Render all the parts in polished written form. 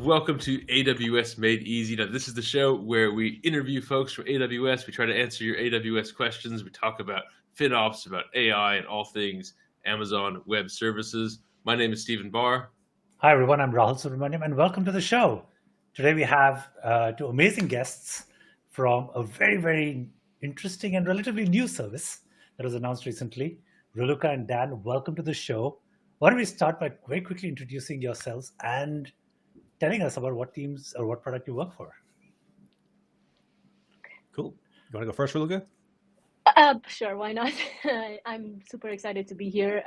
welcome to AWS Made Easy. Now, this is the show where we interview folks from AWS. We try to answer your AWS questions. We talk about FinOps, about AI, and all things Amazon Web Services. My name is Stephen Barr. Hi, everyone. I'm Rahul Subramaniam, and welcome to the show. Today we have two amazing guests from a very, very interesting and relatively new service that was announced recently. Raluca and Dan, welcome to the show. Why don't we start by very quickly introducing yourselves and telling us about what teams or what product you work for. Cool. You want to go first, Raluca? Sure, why not? I'm super excited to be here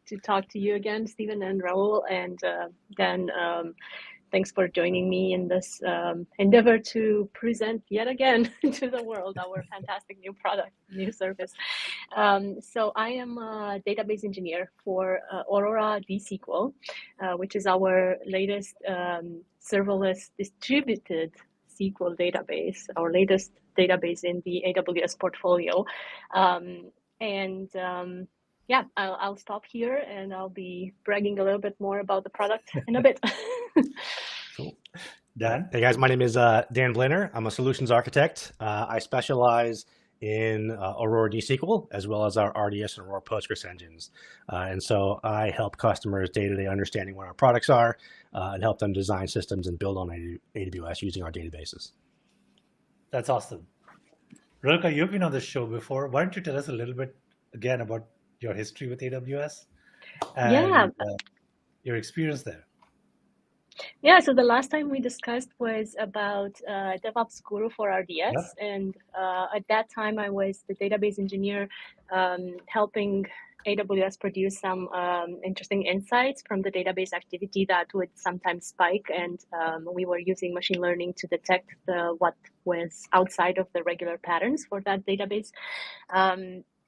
to talk to you again, Stephen and Raul, and Dan. Thanks for joining me in this endeavor to present yet again to the world our fantastic new product, new service. So I am a database engineer for Aurora DSQL, which is our latest serverless distributed SQL database, our latest database in the AWS portfolio. Yeah, I'll stop here and I'll be bragging a little bit more about the product in a bit. Cool. Dan? Hey guys, my name is Dan Blaner. I'm a solutions architect. I specialize in Aurora DSQL as well as our RDS and Aurora Postgres engines. And so I help customers day-to-day understanding what our products are and help them design systems and build on AWS using our databases. That's awesome. Raluca, you've been on this show before. Why don't you tell us a little bit again about your history with AWS and your experience there? Yeah, so the last time we discussed was about DevOps Guru for RDS. And at that time, I was the database engineer helping AWS produce some interesting insights from the database activity that would sometimes spike. And we were using machine learning to detect what was outside of the regular patterns for that database.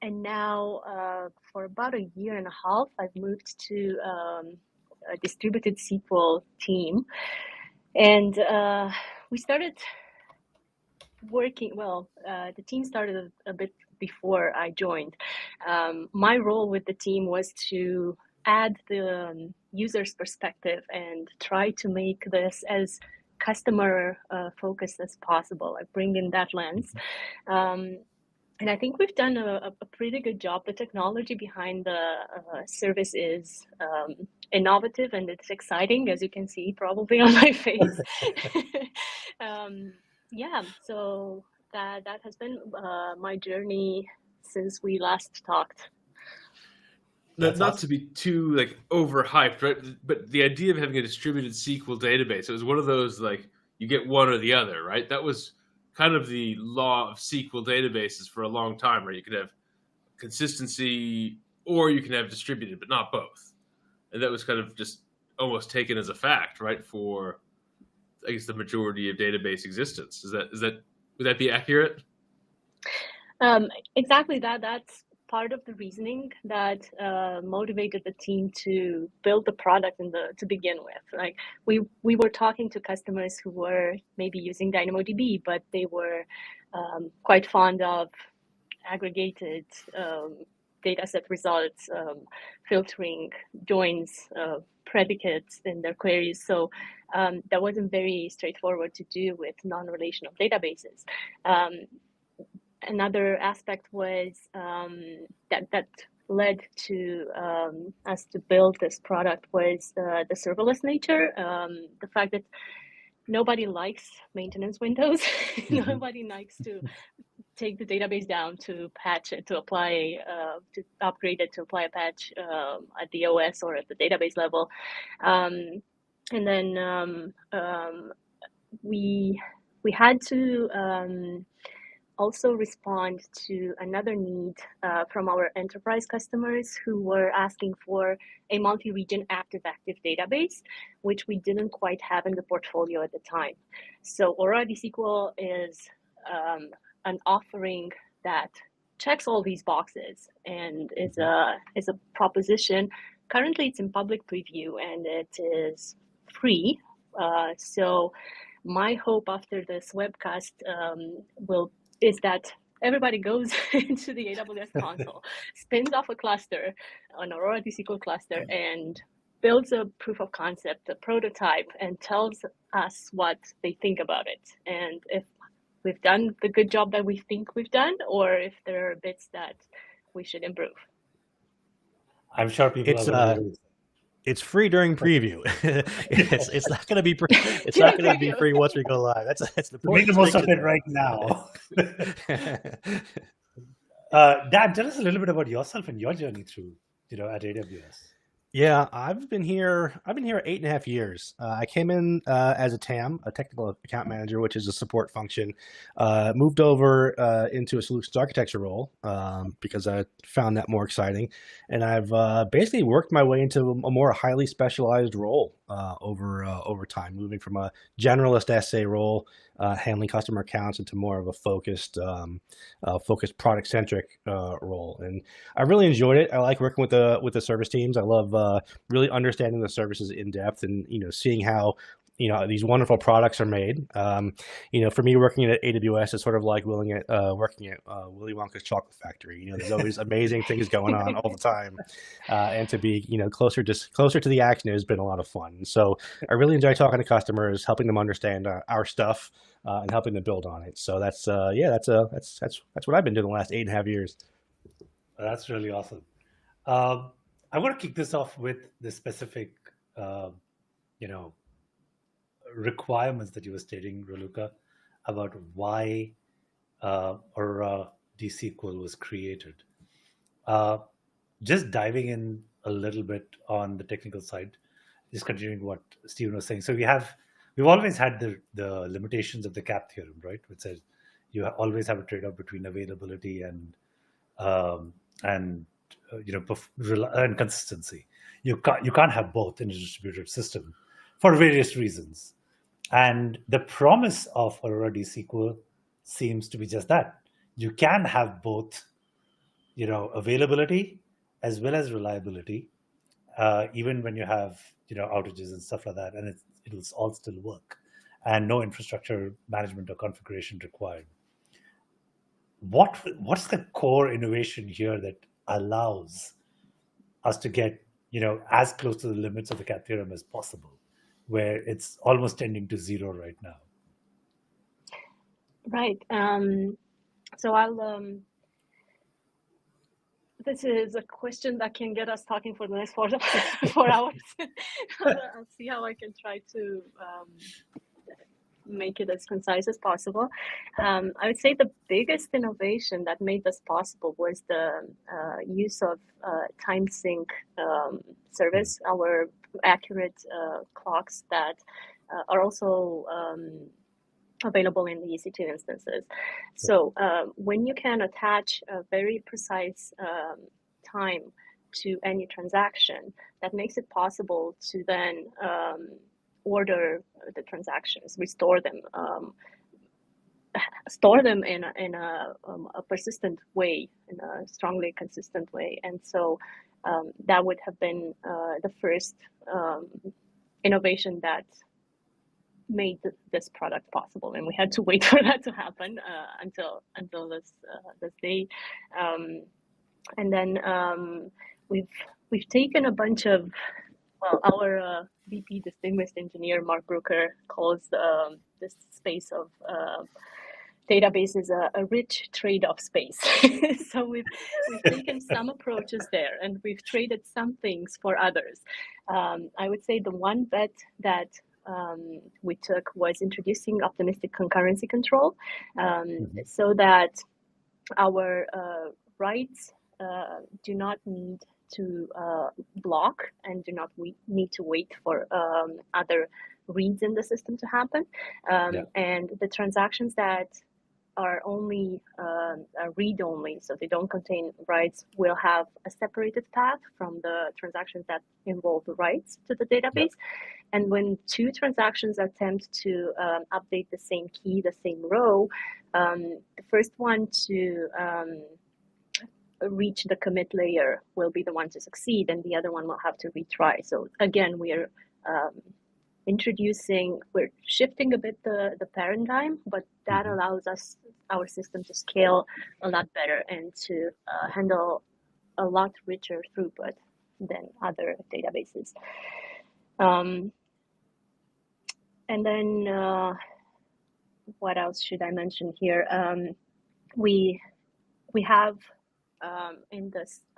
And now, for about a year and a half, I've moved to a distributed SQL team. And we started working, the team started a bit before I joined. My role with the team was to add the user's perspective and try to make this as customer focused as possible. I bring in that lens. And I think we've done a pretty good job. The technology behind the service is innovative and it's exciting, as you can see probably on my face. Yeah, so that has been my journey since we last talked. Not to be too overhyped, right? But the idea of having a distributed SQL database, it was one of those you get one or the other, right? That was kind of the law of SQL databases for a long time, right? You could have consistency or you can have distributed, but not both. And that was kind of just almost taken as a fact, right? For, I guess, the majority of database existence. Would that be accurate? Exactly that. That's part of the reasoning that motivated the team to build the product to begin with. We were talking to customers who were maybe using DynamoDB, but they were quite fond of aggregated data set results, filtering joins, predicates in their queries. So that wasn't very straightforward to do with non-relational databases. Another aspect was that led to us to build this product was the serverless nature, the fact that nobody likes maintenance windows. Nobody likes to take the database down to patch it, to apply, to upgrade it, to apply a patch at the OS or at the database level. And then we had to also respond to another need from our enterprise customers who were asking for a multi-region active-active database, which we didn't quite have in the portfolio at the time. So Aurora DSQL is an offering that checks all these boxes and is a proposition. Currently, it's in public preview and it is free. So my hope after this webcast is that everybody goes into the AWS console, spins off a cluster, an Aurora DSQL cluster, and builds a proof of concept, a prototype, and tells us what they think about it. And if we've done the good job that we think we've done, or if there are bits that we should improve. I'm sure people are going to do it's free during preview. It's not going to be it's During not going to be preview. free once we go live. That's the make important the most of distinction it right now. there. Dan, tell us a little bit about yourself and your journey through, at AWS. Yeah, I've been here 8.5 years. I came in as a TAM, a technical account manager, which is a support function. Moved over into a solutions architecture role because I found that more exciting, and I've basically worked my way into a more highly specialized role over time, moving from a generalist SA role, handling customer accounts, into more of a focused product centric role. And I really enjoyed it. I like working with the service teams. I love really understanding the services in depth, and seeing how these wonderful products are made. For me, working at AWS is sort of like working at Willy Wonka's chocolate factory. There's always amazing things going on all the time, and to be closer to the action has been a lot of fun. So I really enjoy talking to customers, helping them understand our stuff, and helping them build on it. So that's what I've been doing the last 8.5 years. That's really awesome. I want to kick this off with the specific, requirements that you were stating, Raluca, about why Aurora DSQL was created. Just diving in a little bit on the technical side, just continuing what Stephen was saying. So we've always had the limitations of the CAP theorem, right? Which says you always have a trade-off between availability and consistency. You can't have both in a distributed system for various reasons. And the promise of Aurora DSQL seems to be just that. You can have both, availability as well as reliability, even when you have outages and stuff like that, and it'll all still work, and no infrastructure management or configuration required. What's the core innovation here that allows us to get as close to the limits of the CAP theorem as possible, where it's almost tending to zero right now? Right. So I'll. This is a question that can get us talking for the next 4 hours. I'll see how I can try to make it as concise as possible. I would say the biggest innovation that made this possible was the use of time sync service, our accurate clocks that are also available in the EC2 instances. So when you can attach a very precise time to any transaction, that makes it possible to then order the transactions, restore them, store them in a persistent way, in a strongly consistent way. And so that would have been the first innovation that made this product possible, and we had to wait for that to happen until this day. And then we've taken a bunch of, our VP distinguished engineer Mark Brooker calls this space of databases a rich trade-off space. So we've taken some approaches there, and we've traded some things for others. I would say the one bet that we took was introducing optimistic concurrency control, so that our writes do not need to block and do not need to wait for other reads in the system to happen. And the transactions that are only read-only, so they don't contain writes, will have a separated path from the transactions that involve writes to the database. And when two transactions attempt to update the same key, the same row, the first one to reach the commit layer will be the one to succeed, and the other one will have to retry. So again, we're we're shifting a bit the paradigm, but that allows our system to scale a lot better and to handle a lot richer throughput than other databases. And then what else should I mention here? We have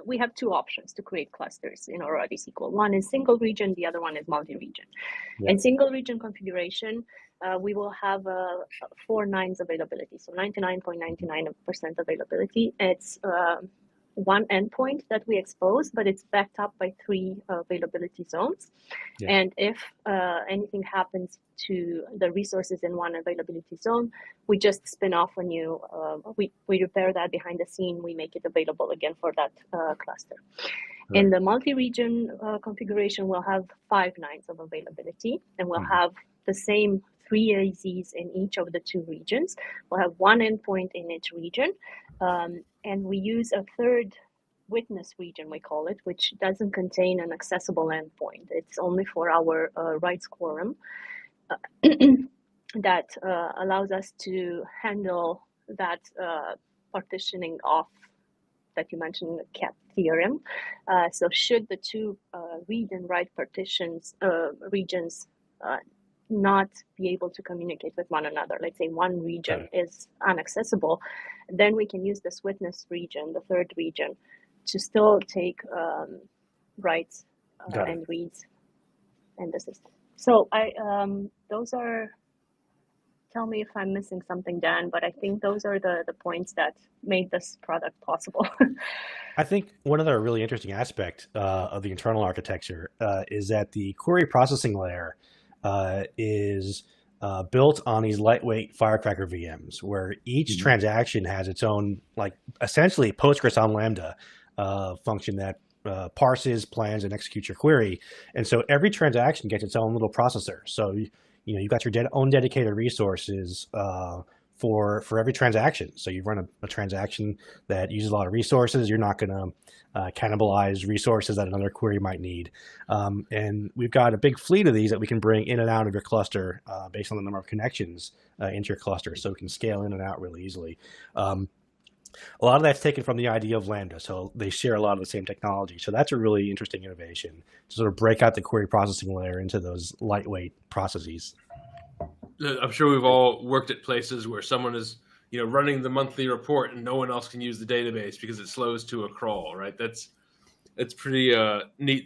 we have two options to create clusters in Aurora DSQL. One is single region, the other one is multi-region. Yeah. In single region configuration, we will have 4 nines availability, so 99.99% availability. It's one endpoint that we expose, but it's backed up by 3 availability zones. Yeah. And if anything happens to the resources in one availability zone, we just spin off a new, we repair that behind the scene, we make it available again for that cluster. Right. In the multi-region configuration, we'll have 5 nines of availability, and we'll have the same 3 AZs in each of the 2 regions. We'll have 1 endpoint in each region, and we use a third witness region, we call it, which doesn't contain an accessible endpoint. It's only for our rights quorum that allows us to handle that partitioning off that you mentioned in the CAT theorem. So should the 2 read and write partitions regions not be able to communicate with one another, let's say one region is inaccessible, then we can use this witness region, the third region, to still take writes and reads in the system. So those are, tell me if I'm missing something, Dan, but I think those are the points that made this product possible. I think one other really interesting aspect of the internal architecture is that the query processing layer is built on these lightweight Firecracker VMs, where each transaction has its own, like, essentially Postgres on Lambda function that parses, plans, and executes your query. And so every transaction gets its own little processor. So you've got your own dedicated resources for every transaction. So you run a transaction that uses a lot of resources, you're not going to cannibalize resources that another query might need. And we've got a big fleet of these that we can bring in and out of your cluster based on the number of connections into your cluster, so we can scale in and out really easily. A lot of that's taken from the idea of Lambda, so they share a lot of the same technology. So that's a really interesting innovation, to sort of break out the query processing layer into those lightweight processes. I'm sure we've all worked at places where someone is, running the monthly report and no one else can use the database because it slows to a crawl, right? That's pretty neat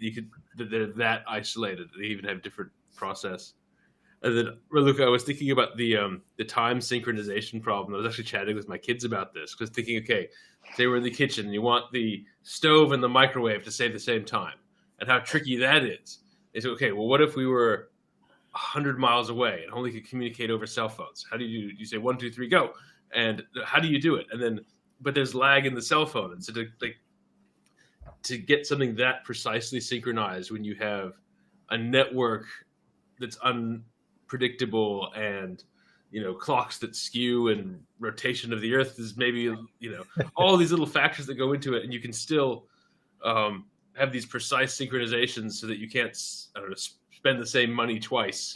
that they're that isolated. They even have different process. And then, Raluca, I was thinking about the time synchronization problem. I was actually chatting with my kids about this, because thinking, okay, say we're in the kitchen and you want the stove and the microwave to say at the same time, and how tricky that is. They said, okay, well, what if we were 100 miles away and only could communicate over cell phones? How do you say 1, 2, 3, go? And how do you do it? And then, but there's lag in the cell phone. And so to get something that precisely synchronized when you have a network that's unpredictable and clocks that skew and rotation of the earth is maybe all these little factors that go into it, and you can still have these precise synchronizations so that you can't spend the same money twice.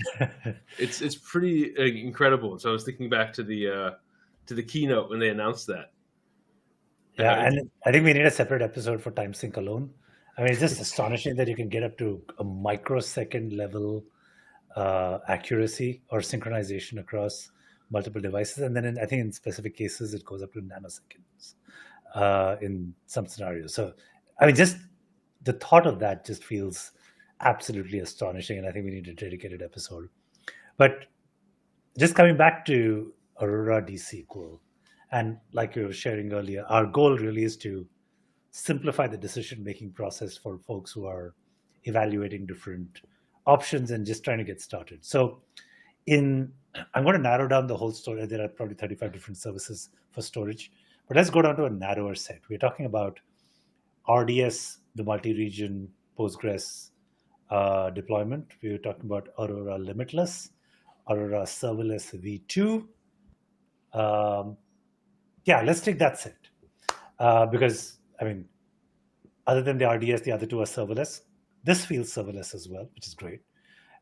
It's pretty incredible. So I was thinking back to the keynote when they announced that. Yeah, and I think we need a separate episode for time sync alone. I mean, it's just astonishing that you can get up to a microsecond level accuracy or synchronization across multiple devices. And then I think in specific cases, it goes up to nanoseconds in some scenarios. So, I mean, just the thought of that just feels absolutely astonishing. And I think we need a dedicated episode. But just coming back to Aurora DSQL, and like you were sharing earlier, our goal really is to simplify the decision-making process for folks who are evaluating different options and just trying to get started. So I'm going to narrow down the whole story. There are probably 35 different services for storage, but let's go down to a narrower set. We're talking about RDS, the multi-region Postgres deployment. We're talking about Aurora Limitless, Aurora Serverless V2. Let's take that set because, I mean, other than the RDS, the other two are serverless. This feels serverless as well, which is great.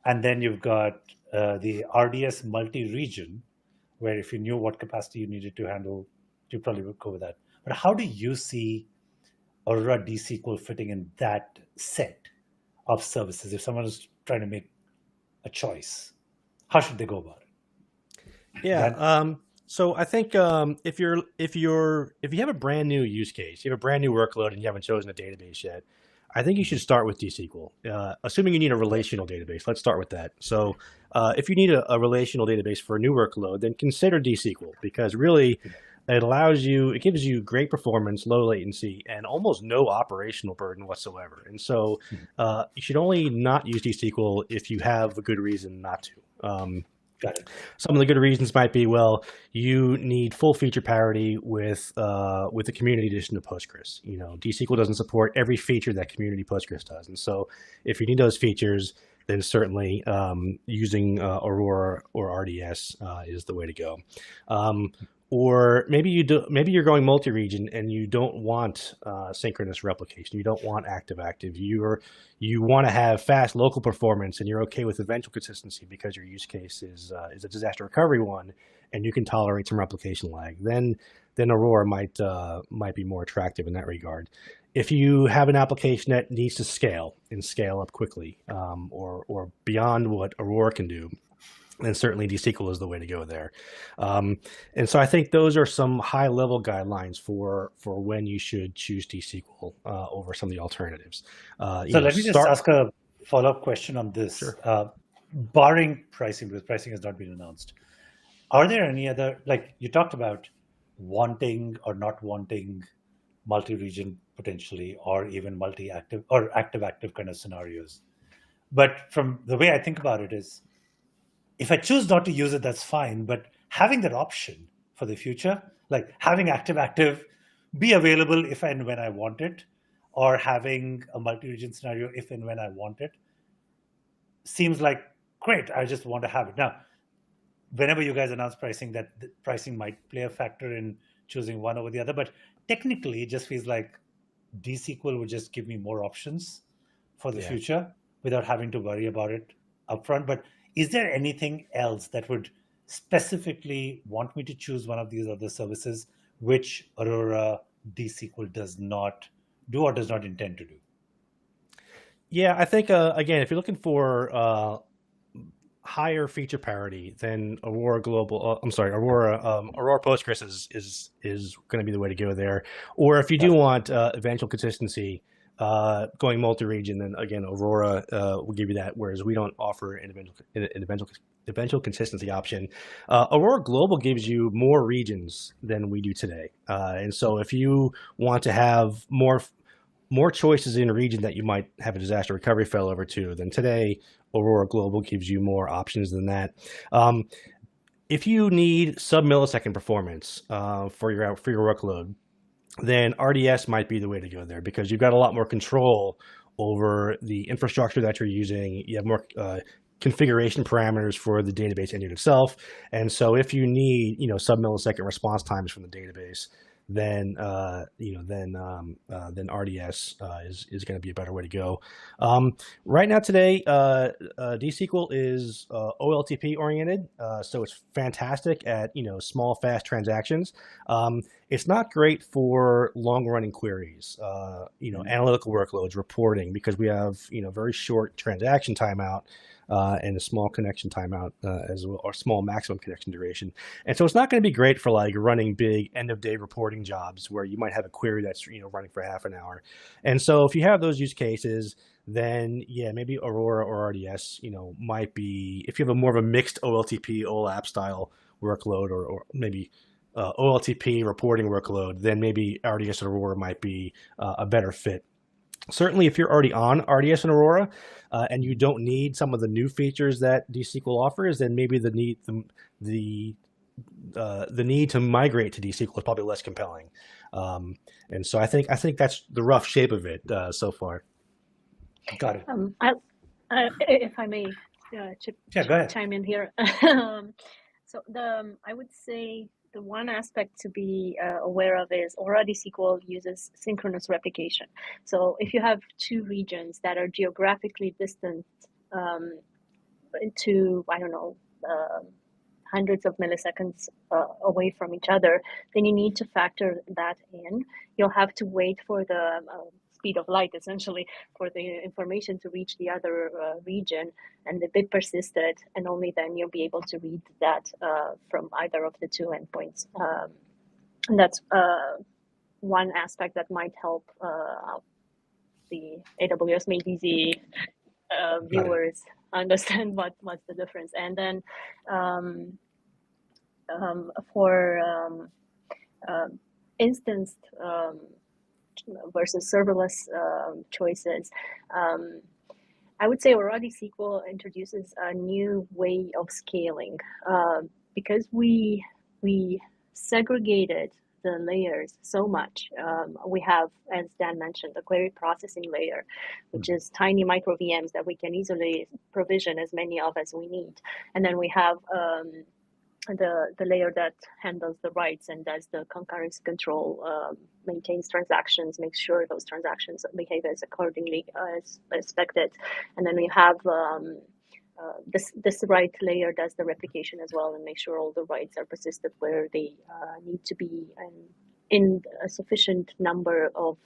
And then you've got the RDS multi-region, where if you knew what capacity you needed to handle, you probably would go with that. But how do you see Aurora DSQL fitting in that set of services? If someone is trying to make a choice, how should they go about it? Yeah. So I think if you have a brand new use case, you have a brand new workload, and you haven't chosen a database yet, I think you should start with DSQL. Assuming you need a relational database, let's start with that. So if you need a relational database for a new workload, then consider DSQL, because really it gives you great performance, low latency, and almost no operational burden whatsoever. And so you should only not use DSQL if you have a good reason not to. Got it. Some of the good reasons might be, well, you need full feature parity with the community edition of Postgres. DSQL doesn't support every feature that community Postgres does, and so if you need those features, then certainly using Aurora or RDS is the way to go. Or maybe you're going multi-region and you don't want synchronous replication. You don't want active-active. You want to have fast local performance, and you're okay with eventual consistency because your use case is a disaster recovery one, and you can tolerate some replication lag. Then Aurora might be more attractive in that regard. If you have an application that needs to scale up quickly, or beyond what Aurora can do, then certainly DSQL is the way to go there. And so I think those are some high-level guidelines for when you should choose DSQL over some of the alternatives. So let me just ask a follow-up question on this. Sure. Barring pricing, because pricing has not been announced, are there any other, like you talked about wanting or not wanting multi-region potentially, or even multi-active or active-active kind of scenarios? But from the way I think about it is, if I choose not to use it, that's fine. But having that option for the future, like having active-active be available if and when I want it, or having a multi-region scenario if and when I want it, seems like great. I just want to have it. Now, whenever you guys announce pricing, that pricing might play a factor in choosing one over the other. But technically, it just feels like DSQL would just give me more options for the future without having to worry about it upfront. But is there anything else that would specifically want me to choose one of these other services which Aurora DSQL does not do or does not intend to do? Yeah, I think again, if you're looking for higher feature parity, then Aurora Postgres is going to be the way to go there. Or if you do want eventual consistency, going multi-region, then again, Aurora will give you that, whereas we don't offer an eventual consistency option. Aurora Global gives you more regions than we do today. And so if you want to have more choices in a region that you might have a disaster recovery failover to, then today Aurora Global gives you more options than that. If you need sub-millisecond performance for your workload, then RDS might be the way to go there, because you've got a lot more control over the infrastructure that you're using. You have more configuration parameters for the database engine itself. And so if you need, sub-millisecond response times from the database, then RDS is going to be a better way to go. Right now today, DSQL is OLTP oriented, so it's fantastic at small fast transactions. It's not great for long running queries, analytical workloads, reporting, because we have very short transaction timeout. And a small connection timeout as well, or small maximum connection duration. And so it's not going to be great for like running big end of day reporting jobs where you might have a query that's running for half an hour. And so if you have those use cases, then yeah, maybe Aurora or RDS might be, if you have a more of a mixed OLTP OLAP style workload, or maybe OLTP reporting workload, then maybe RDS and Aurora might be a better fit. Certainly, if you're already on RDS and Aurora and you don't need some of the new features that DSQL offers, then maybe the need to migrate to DSQL is probably less compelling. And so I think that's the rough shape of it so far. Got it. If I may go ahead. chime in here. So I would say the one aspect to be aware of is Aurora DSQL uses synchronous replication. So if you have two regions that are geographically distant to, hundreds of milliseconds away from each other, then you need to factor that in. You'll have to wait for the speed of light, essentially, for the information to reach the other region, and the bit persisted, and only then you'll be able to read that from either of the two endpoints. And that's one aspect that might help the AWS Made Easy viewers understand what's the difference. And then for instanced versus serverless choices, I would say Aurora DSQL introduces a new way of scaling because we segregated the layers so much. We have, as Dan mentioned, a query processing layer, which is tiny micro VMs that we can easily provision as many of as we need. And then we have the layer that handles the writes and does the concurrency control, maintains transactions, makes sure those transactions behave as accordingly as expected. And then we have this write layer does the replication as well and make sure all the writes are persisted where they need to be, and in a sufficient number of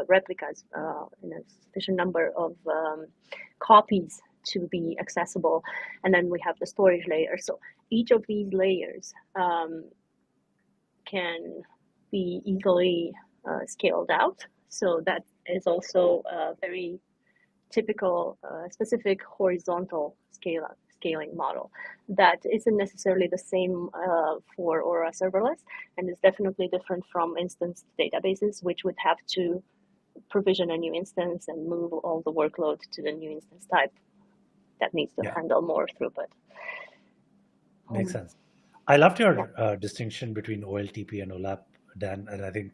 replicas, in a sufficient number of copies to be accessible. And then we have the storage layer. So each of these layers can be easily scaled out. So that is also a very typical, specific horizontal scaling model that isn't necessarily the same for Aurora serverless, and is definitely different from instance databases, which would have to provision a new instance and move all the workload to the new instance type that needs to handle more throughput. Makes sense. I loved your distinction between OLTP and OLAP, Dan, and I think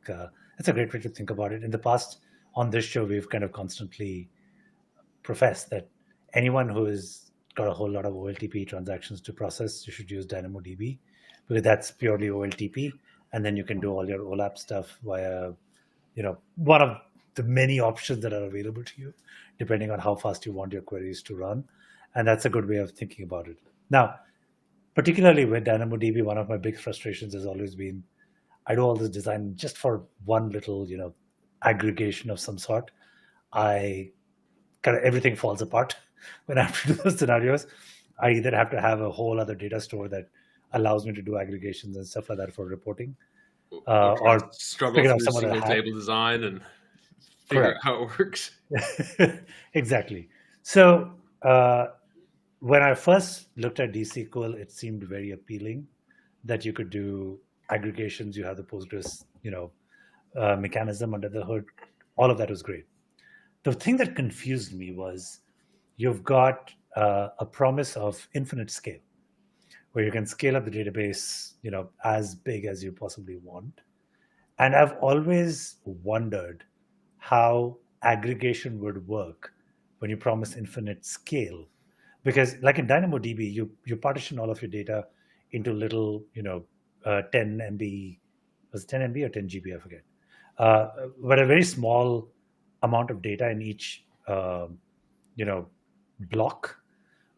it's a great way to think about it. In the past, on this show, we've kind of constantly professed that anyone who has got a whole lot of OLTP transactions to process, you should use DynamoDB, because that's purely OLTP, and then you can do all your OLAP stuff via, one of the many options that are available to you, depending on how fast you want your queries to run. And that's a good way of thinking about it. Now, particularly with DynamoDB, one of my big frustrations has always been, I do all this design just for one little, aggregation of some sort. Everything falls apart when I have to do those scenarios. I either have to have a whole other data store that allows me to do aggregations and stuff like that for reporting, or struggle figure out through some other single hack. table design and figure out how it works. Exactly. So when I first looked at DSQL, it seemed very appealing that you could do aggregations. You have the Postgres, mechanism under the hood. All of that was great. The thing that confused me was you've got a promise of infinite scale, where you can scale up the database, as big as you possibly want. And I've always wondered how aggregation would work when you promise infinite scale. Because like in DynamoDB, you partition all of your data into little, 10 MB, was it 10 MB or 10 GB, I forget. But a very small amount of data in each, block,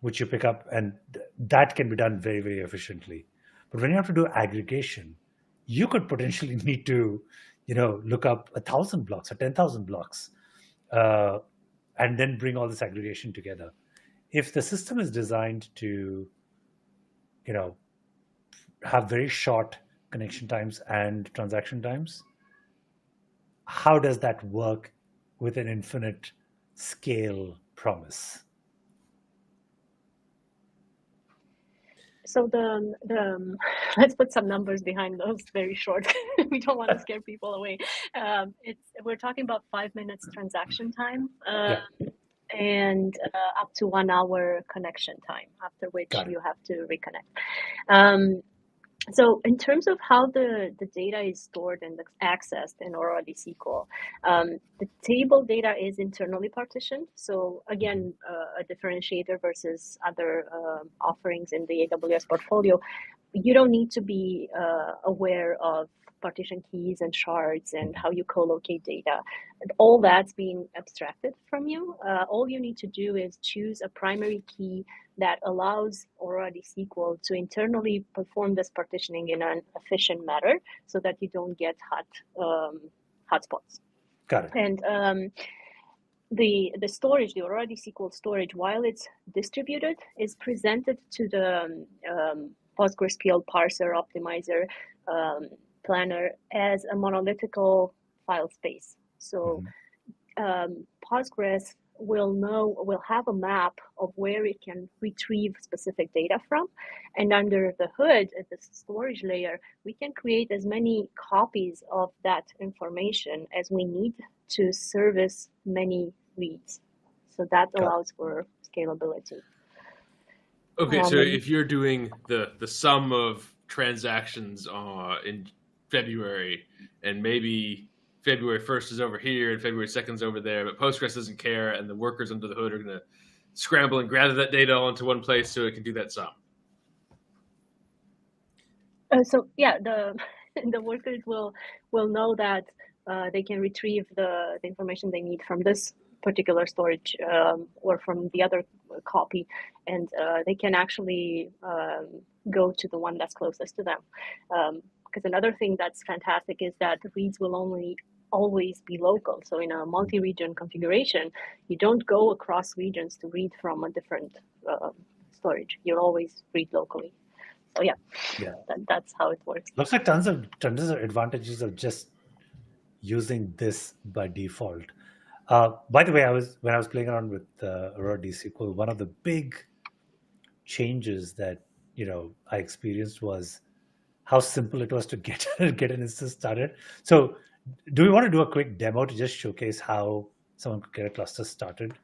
which you pick up, and that can be done very, very efficiently. But when you have to do aggregation, you could potentially need to, look up 1,000 blocks or 10,000 blocks, and then bring all this aggregation together. If the system is designed to, have very short connection times and transaction times, how does that work with an infinite scale promise? So let's put some numbers behind those very short. We don't want to scare people away. We're talking about 5 minutes transaction time. And up to 1 hour connection time, after which you have to reconnect. So in terms of how the data is stored and accessed in Aurora DSQL, the table data is internally partitioned. So again, a differentiator versus other offerings in the AWS portfolio. you don't need to be aware of partition keys and shards and how you co-locate data. All that's being abstracted from you. All you need to do is choose a primary key that allows Aurora DSQL to internally perform this partitioning in an efficient manner so that you don't get hotspots. Got it. And the storage, the Aurora DSQL storage, while it's distributed, is presented to the PostgreSQL parser, optimizer, planner as a monolithical file space. So Postgres will have a map of where it can retrieve specific data from. And under the hood at the storage layer, we can create as many copies of that information as we need to service many reads. So that allows for scalability. Okay, so if you're doing the sum of transactions in February, and maybe February 1st is over here and February 2nd is over there, but Postgres doesn't care, and the workers under the hood are going to scramble and gather that data all into one place so it can do that sum. So yeah, the workers will know that they can retrieve the information they need from this particular storage or from the other copy, and they can actually go to the one that's closest to them. Because another thing that's fantastic is that the reads will always be local. So in a multi-region configuration, you don't go across regions to read from a different storage. You'll always read locally. So yeah. That's how it works. Looks like tons of advantages of just using this by default. By the way, when I was playing around with Aurora DSQL, one of the big changes that I experienced was how simple it was to get an instance started. So, do we want to do a quick demo to just showcase how someone could get a cluster started?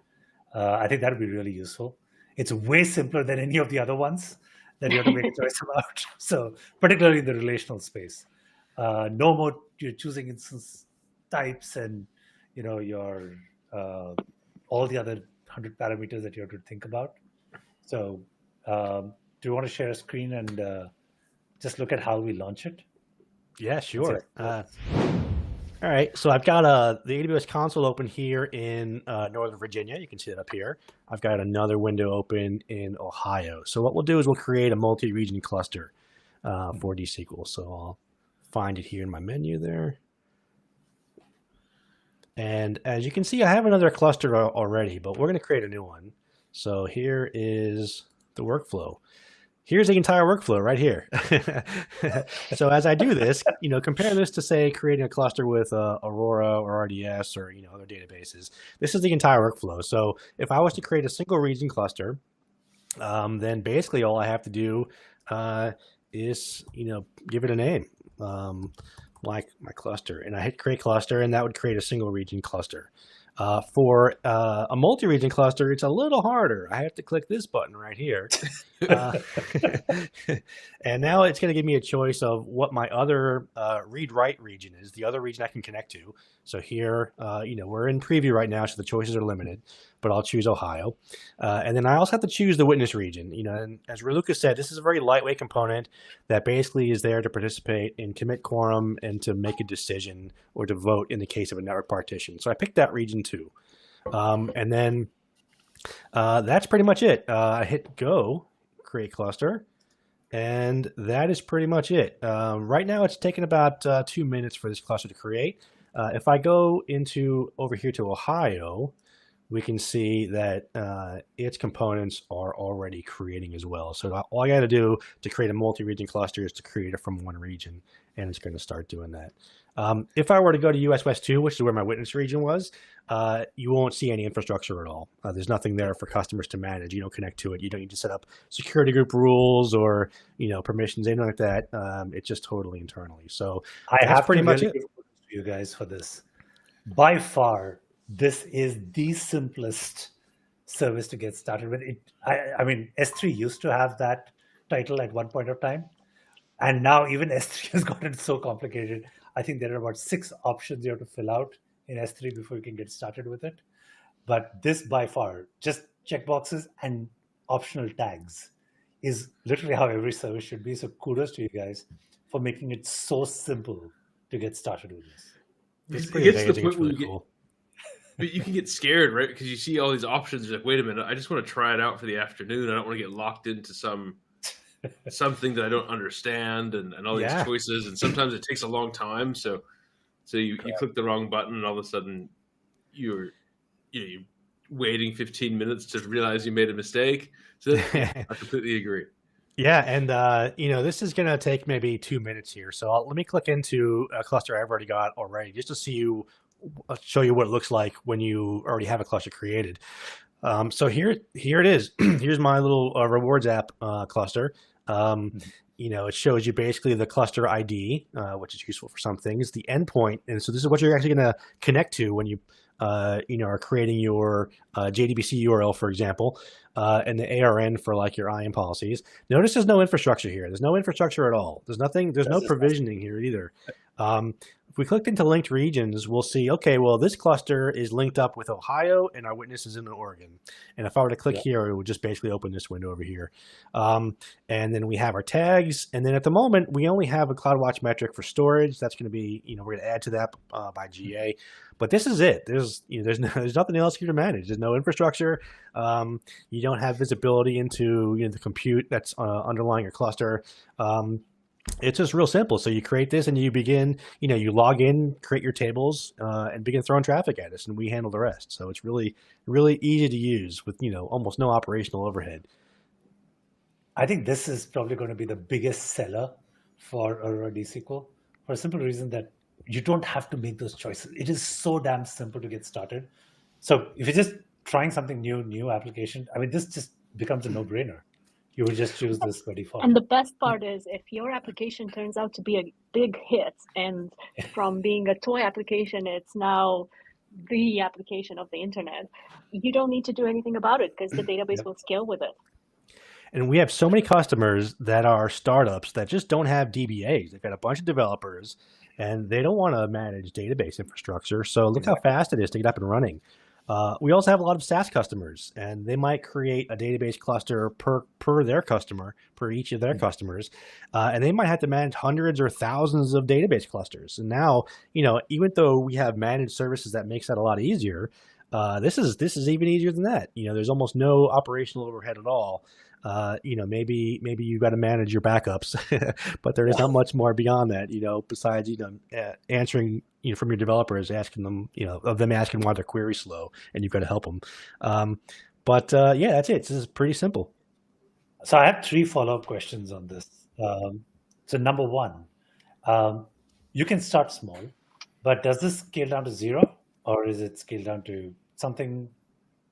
I think that would be really useful. It's way simpler than any of the other ones that you have to make a choice about. So, particularly in the relational space, no more you're choosing instance types and your all the other 100 parameters that you have to think about. So, do you want to share a screen and just look at how we launch it? Yeah, sure. All right, so I've got the AWS console open here in Northern Virginia. You can see it up here. I've got another window open in Ohio. So what we'll do is we'll create a multi-region cluster for DSQL. So I'll find it here in my menu there. And as you can see, I have another cluster already, but we're going to create a new one. So here is the workflow. Here's the entire workflow right here. So as I do this, compare this to, say, creating a cluster with Aurora or RDS or other databases. This is the entire workflow. So if I was to create a single region cluster, then basically all I have to do is give it a name, like my cluster, and I hit create cluster, and that would create a single region cluster. For a multi-region cluster, it's a little harder. I have to click this button right here. And now it's going to give me a choice of what my other read-write region is, the other region I can connect to. So here, we're in preview right now, so the choices are limited, but I'll choose Ohio. And then I also have to choose the witness region. And as Raluca said, this is a very lightweight component that basically is there to participate in commit quorum and to make a decision or to vote in the case of a network partition. So I picked that region too. And then that's pretty much it. I hit go, create cluster, and that is pretty much it. Right now it's taken about 2 minutes for this cluster to create. If I go over here to Ohio, we can see that its components are already creating as well. So all I got to do to create a multi-region cluster is to create it from one region, and it's going to start doing that. If I were to go to US West 2, which is where my witness region was, you won't see any infrastructure at all. There's nothing there for customers to manage. You don't connect to it. You don't need to set up security group rules or permissions, anything like that. It's just totally internally. So I have pretty much really it. You guys for this. By far, this is the simplest service to get started with. I mean, S3 used to have that title at one point of time, and now even S3 has gotten so complicated. I think there are about 6 options you have to fill out in S3 before you can get started with it. But this, by far, just checkboxes and optional tags. is literally how every service should be. So kudos to you guys for making it so simple to get started with this. It's It pretty gets to the amazing. point It's where really you cool. but you can get scared, right? Because you see all these options. You're like, wait a minute, I just want to try it out for the afternoon. I don't want to get locked into something that I don't understand, and all these Yeah. choices. And sometimes it takes a long time. So you click the wrong button, and all of a sudden you're waiting 15 minutes to realize you made a mistake. So I completely agree. Yeah, and this is going to take maybe 2 minutes here. So let me click into a cluster I've already got already, just to show you what it looks like when you already have a cluster created. So here it is. Here's my little rewards app cluster. It shows you basically the cluster ID, which is useful for some things, the endpoint, and so this is what you're actually going to connect to when you are creating your JDBC URL, for example, and the ARN for like your IAM policies. Notice there's no infrastructure here. There's no infrastructure at all. There's nothing. There's no provisioning here either. If we clicked into linked regions, we'll see, okay, well, this cluster is linked up with Ohio and our witness is in Oregon. And if I were to click here, it would just basically open this window over here. And then we have our tags. And then at the moment, we only have a CloudWatch metric for storage. That's going to be, we're going to add to that by GA. But this is it. There's nothing else here to manage. There's no infrastructure. You don't have visibility into the compute that's underlying your cluster. It's just real simple. So you create this and you begin, you log in, create your tables, and begin throwing traffic at us, and we handle the rest. So it's really, really easy to use with, almost no operational overhead. I think this is probably going to be the biggest seller for Aurora DSQL for a simple reason that you don't have to make those choices. It is so damn simple to get started. So if you're just trying something new application, I mean, this just becomes a no-brainer. You would just choose this by default. And the best part is if your application turns out to be a big hit, and from being a toy application, it's now the application of the internet, you don't need to do anything about it because the database will scale with it. And we have so many customers that are startups that just don't have DBAs. They've got a bunch of developers and they don't want to manage database infrastructure. So look how fast it is to get up and running. We also have a lot of SaaS customers, and they might create a database cluster per their customer, per each of their customers, and they might have to manage hundreds or thousands of database clusters. And now, even though we have managed services that makes that a lot easier, this is even easier than that. There's almost no operational overhead at all. Maybe you've got to manage your backups, but there is not much more beyond that, besides, answering, from your developers, asking them, of them asking why their query's slow, and you've got to help them. Yeah, that's it. This is pretty simple. So I have 3 follow-up questions on this. So number 1, you can start small, but does this scale down to 0, or is it scaled down to something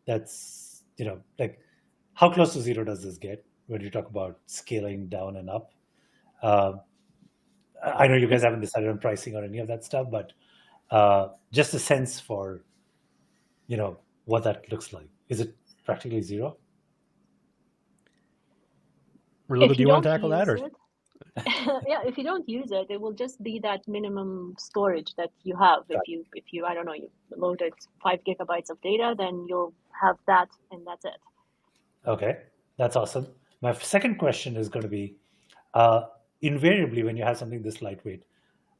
that's, like, how close to 0 does this get when you talk about scaling down and up? I know you guys haven't decided on pricing or any of that stuff, but just a sense for, what that looks like. Is it practically 0? Raluca, do you want to tackle that? Yeah, if you don't use it, it will just be that minimum storage that you have. If you I don't know, you loaded 5 gigabytes of data, then you'll have that, and that's it. Okay, that's awesome. My second question is going to be, invariably, when you have something this lightweight,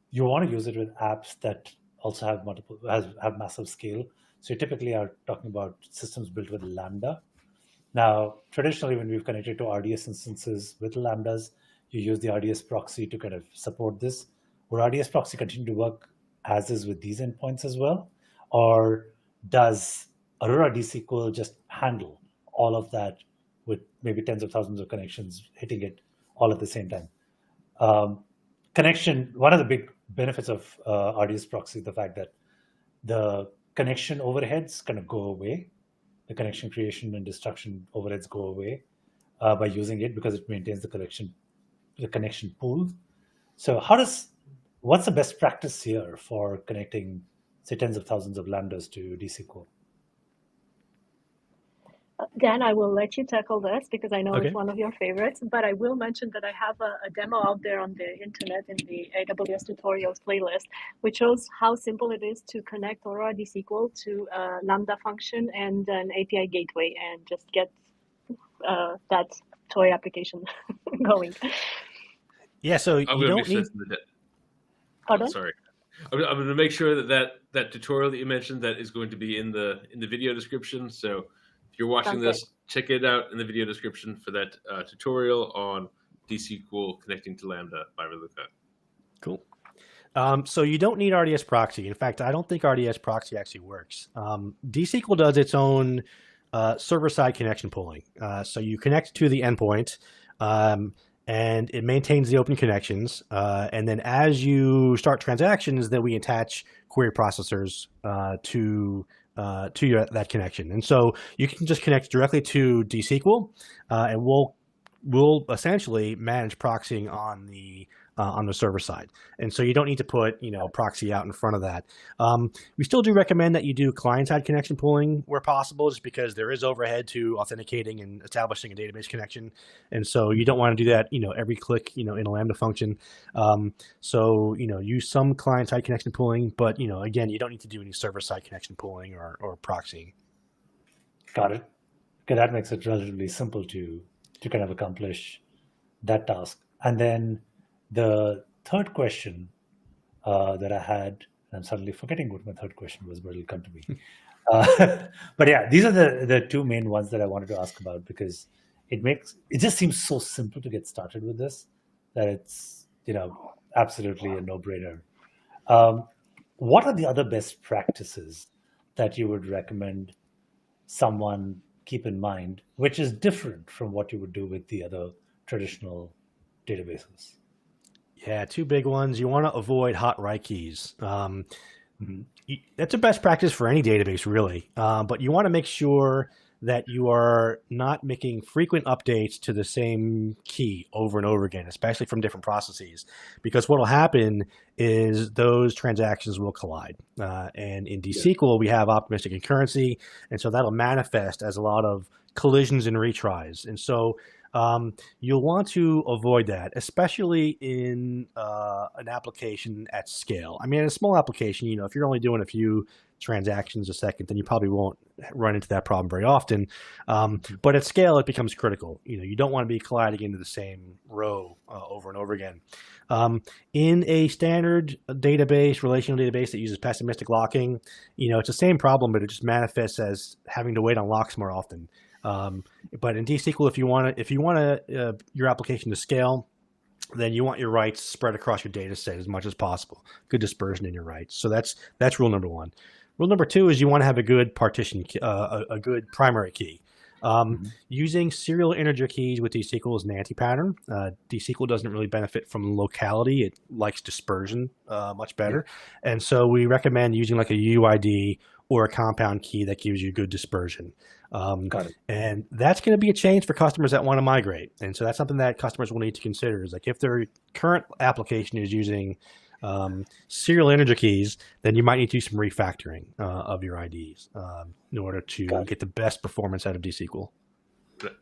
you want to use it with apps that also have massive scale. So you typically are talking about systems built with Lambda. Now, traditionally, when we've connected to RDS instances with Lambdas, you use the RDS proxy to kind of support this. Would RDS proxy continue to work as is with these endpoints as well? Or does Aurora DSQL just handle all of that with maybe tens of thousands of connections hitting it all at the same time? One of the big benefits of RDS proxy is the fact that the connection overheads kind of go away. The connection creation and destruction overheads go away by using it, because it maintains the connection pool. So what's the best practice here for connecting, say, tens of thousands of Lambdas to DSQL? Dan, I will let you tackle this because I know it's one of your favorites, but I will mention that I have a demo out there on the internet in the AWS tutorials playlist, which shows how simple it is to connect Aurora DSQL to a Lambda function and an API gateway and just get that toy application going. Yeah, so I'm you going to don't make sure need. that's in the Pardon? sorry. I'm going to make sure that tutorial that you mentioned that is going to be in the video description. So if you're watching Sounds this, check it out in the video description for that tutorial on DSQL connecting to Lambda by Raluca. Cool. So you don't need RDS proxy. In fact, I don't think RDS proxy actually works. DSQL does its own server-side connection pooling. So you connect to the endpoint, and it maintains the open connections. And then as you start transactions, then we attach query processors to that connection. And so you can just connect directly to DSQL, and we'll essentially manage proxying on the server side. And so you don't need to put, proxy out in front of that. We still do recommend that you do client-side connection pooling where possible, just because there is overhead to authenticating and establishing a database connection. And so you don't want to do that, every click, in a Lambda function. So, use some client-side connection pooling, but, again, you don't need to do any server-side connection pooling or proxying. Got it. Okay, that makes it relatively simple to kind of accomplish that task. And then the third question that I had, I'm suddenly forgetting what my third question was, but it'll come to me. But yeah, these are the two main ones that I wanted to ask about, because it just seems so simple to get started with this that it's absolutely a no-brainer. What are the other best practices that you would recommend someone keep in mind, which is different from what you would do with the other traditional databases? Yeah, two big ones. You want to avoid hot write keys. That's a best practice for any database, really. But you want to make sure that you are not making frequent updates to the same key over and over again, especially from different processes, because what will happen is those transactions will collide. And in DSQL, we have optimistic concurrency, and so that'll manifest as a lot of collisions and retries. And so you'll want to avoid that, especially in an application at scale. I mean, in a small application, if you're only doing a few transactions a second, then you probably won't run into that problem very often. But at scale, it becomes critical. You don't want to be colliding into the same row over and over again. In a standard database, relational database that uses pessimistic locking, it's the same problem, but it just manifests as having to wait on locks more often. But in DSQL, if you want your application to scale, then you want your writes spread across your data set as much as possible. Good dispersion in your writes. So that's rule number one. Rule number two is you want to have a good partition, a good primary key. Using serial integer keys with DSQL is an anti-pattern. DSQL doesn't really benefit from locality. It likes dispersion much better. Yeah. And so we recommend using like a UID or a compound key that gives you good dispersion. Got it. And that's going to be a change for customers that want to migrate. And so that's something that customers will need to consider, is like if their current application is using serial integer keys, then you might need to do some refactoring of your IDs in order to get the best performance out of DSQL.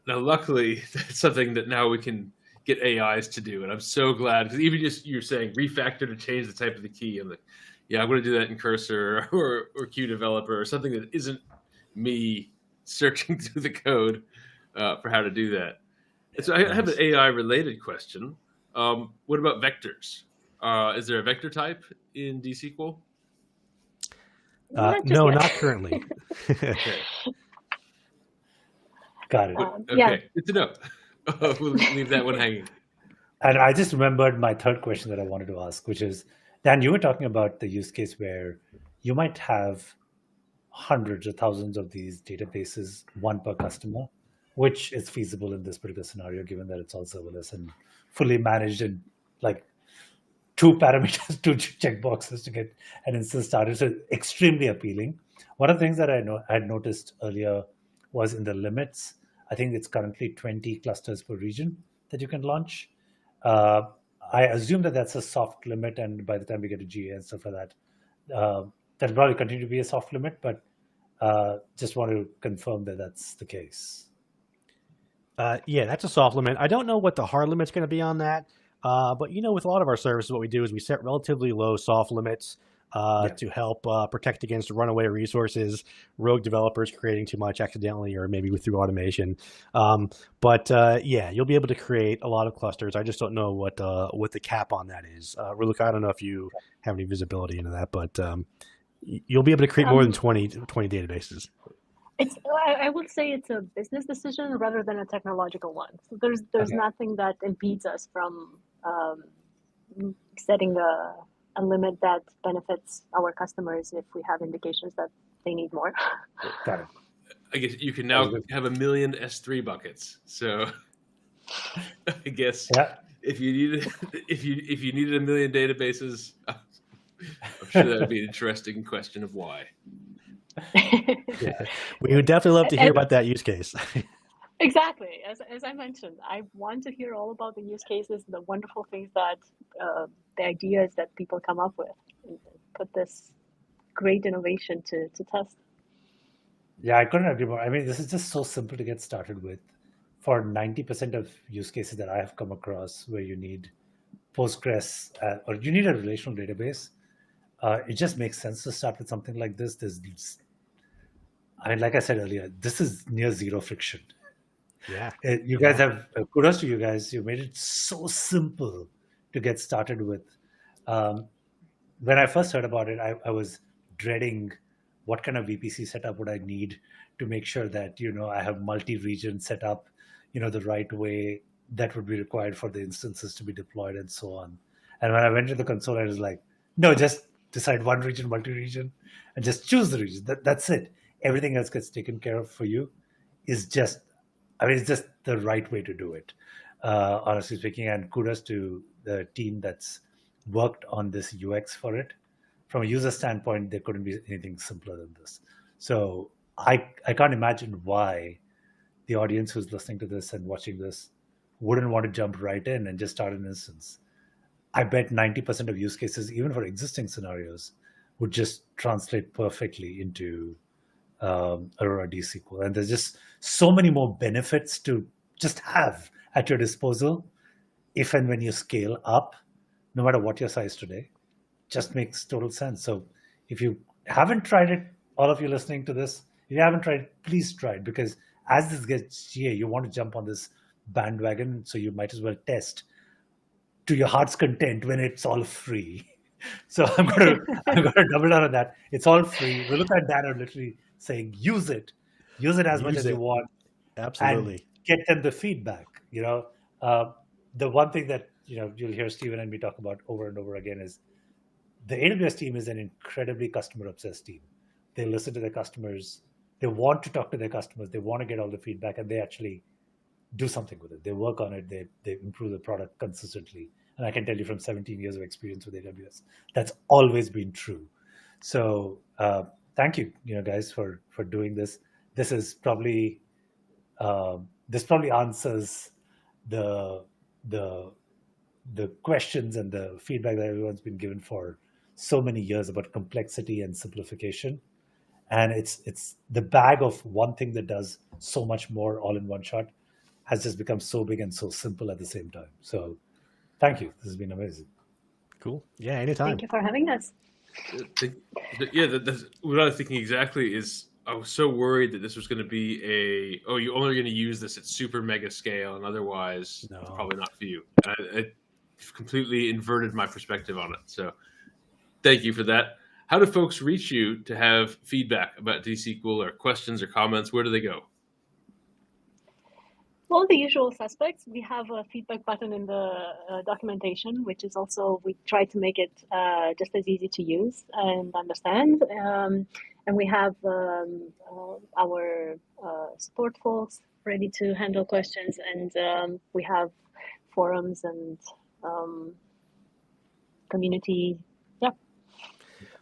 Now, luckily, that's something that now we can get AIs to do. And I'm so glad, because even just you're saying refactor to change the type of the key. I'm like, yeah, I'm going to do that in Cursor or QDeveloper or something that isn't me searching through the code for how to do that. And so I have an AI-related question. What about vectors? Is there a vector type in DSQL? No, not currently. Okay. Got it. Okay, good to know. We'll leave that one hanging. And I just remembered my third question that I wanted to ask, which is, Dan, you were talking about the use case where you might have hundreds or thousands of these databases, one per customer, which is feasible in this particular scenario, given that it's all serverless and fully managed and like 2 parameters, 2 checkboxes to get an instance started. So extremely appealing. One of the things that I had noticed earlier was in the limits. I think it's currently 20 clusters per region that you can launch. I assume that that's a soft limit, and by the time we get to GA and stuff like that, that'll probably continue to be a soft limit, but just want to confirm that that's the case. Yeah, that's a soft limit. I don't know what the hard limit's going to be on that, but with a lot of our services, what we do is we set relatively low soft limits to help protect against runaway resources, rogue developers creating too much accidentally or maybe through automation. But yeah, you'll be able to create a lot of clusters. I just don't know what the cap on that is. Raluca, I don't know if you have any visibility into that, but you'll be able to create more than 20 databases. I would say it's a business decision rather than a technological one. So there's nothing that impedes us from setting a limit that benefits our customers if we have indications that they need more. Got it. I guess you can now have 1 million S3 buckets. So I guess if you needed 1 million databases, I'm sure that would be an interesting question of why. Yeah, we would definitely love to hear about that use case. Exactly. As I mentioned, I want to hear all about the use cases, the wonderful things that the ideas that people come up with, and put this great innovation to test. Yeah, I couldn't agree more. I mean, this is just so simple to get started with. For 90% of use cases that I have come across where you need Postgres or you need a relational database, it just makes sense to start with something like this. I mean, like I said earlier, this is near zero friction. Yeah. You guys have, kudos to you guys. You made it so simple to get started with. When I first heard about it, I was dreading what kind of VPC setup would I need to make sure that, I have multi-region set up, the right way that would be required for the instances to be deployed and so on. And when I went to the console, I was like, no, just decide one region, multi-region, and just choose the region. That's it. Everything else gets taken care of for you. It's just the right way to do it, honestly speaking. And kudos to the team that's worked on this UX for it. From a user standpoint, there couldn't be anything simpler than this. So I can't imagine why the audience who's listening to this and watching this wouldn't want to jump right in and just start an instance. I bet 90% of use cases, even for existing scenarios, would just translate perfectly into Aurora DSQL. And there's just so many more benefits to just have at your disposal if and when you scale up, no matter what your size today. Just makes total sense. So if you haven't tried it, all of you listening to this, if you haven't tried it, please try it, because as this gets GA, you want to jump on this bandwagon, so you might as well test to your heart's content when it's all free. So I'm going to double down on that. It's all free. We look at that and literally saying, use it as much as you want. Absolutely. And get them the feedback. The one thing that you'll hear Steven and me talk about over and over again is the AWS team is an incredibly customer-obsessed team. They listen to their customers. They want to talk to their customers. They want to get all the feedback, and they actually do something with it. They work on it. They improve the product consistently. And I can tell you from 17 years of experience with AWS, that's always been true. So thank you, guys, for doing this. This is probably answers the questions and the feedback that everyone's been given for so many years about complexity and simplification. And it's the bag of one thing that does so much more all in one shot has just become so big and so simple at the same time. So thank you. This has been amazing. Cool. Yeah, anytime. Thank you for having us. That's what I was thinking exactly. Is I was so worried that this was going to be you're only going to use this at super mega scale, and otherwise it's probably not for you. It completely inverted my perspective on it. So thank you for that. How do folks reach you to have feedback about DSQL or questions or comments? Where do they go? Well, the usual suspects. We have a feedback button in the documentation, which is also, we try to make it just as easy to use and understand. And we have our support folks ready to handle questions. And we have forums and community. Yeah.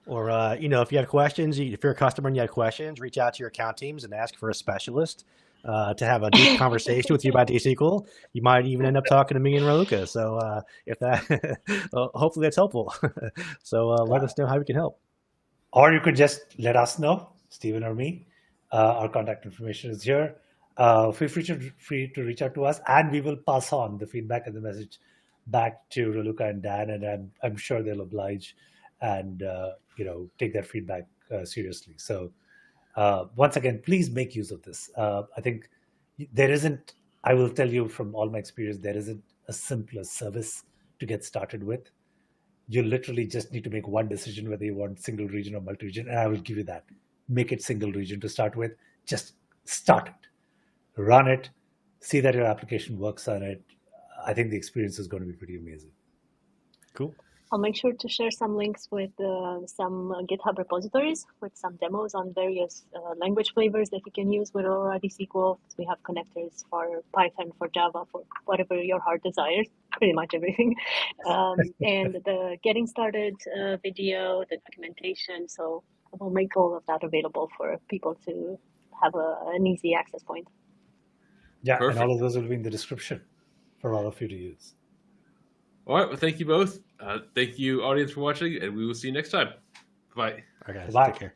Or, if you have questions, if you're a customer and you have questions, reach out to your account teams and ask for a specialist to have a deep conversation with you about DSQL. You might even end up talking to me and Raluca. So if that, hopefully that's helpful. So let us know how we can help. Or you could just let us know, Steven or me. Our contact information is here. Feel free to reach out to us, and we will pass on the feedback and the message back to Raluca and Dan, and I'm sure they'll oblige and take that feedback seriously. So once again, please make use of this. I think there isn't, I will tell you from all my experience, there isn't a simpler service to get started with. You literally just need to make one decision whether you want single region or multi-region, and I will give you that. Make it single region to start with. Just start it, run it, see that your application works on it. I think the experience is going to be pretty amazing. Cool. I'll make sure to share some links with some GitHub repositories with some demos on various language flavors that you can use with Aurora DSQL. We have connectors for Python, for Java, for whatever your heart desires, pretty much everything. And the getting started video, the documentation. So we'll make all of that available for people to have an easy access point. Yeah, Perfect. and all of those will be in the description for all of you to use. All right. Well, thank you both. Thank you, audience, for watching, and we will see you next time. Bye. All right, guys. Bye. Take care.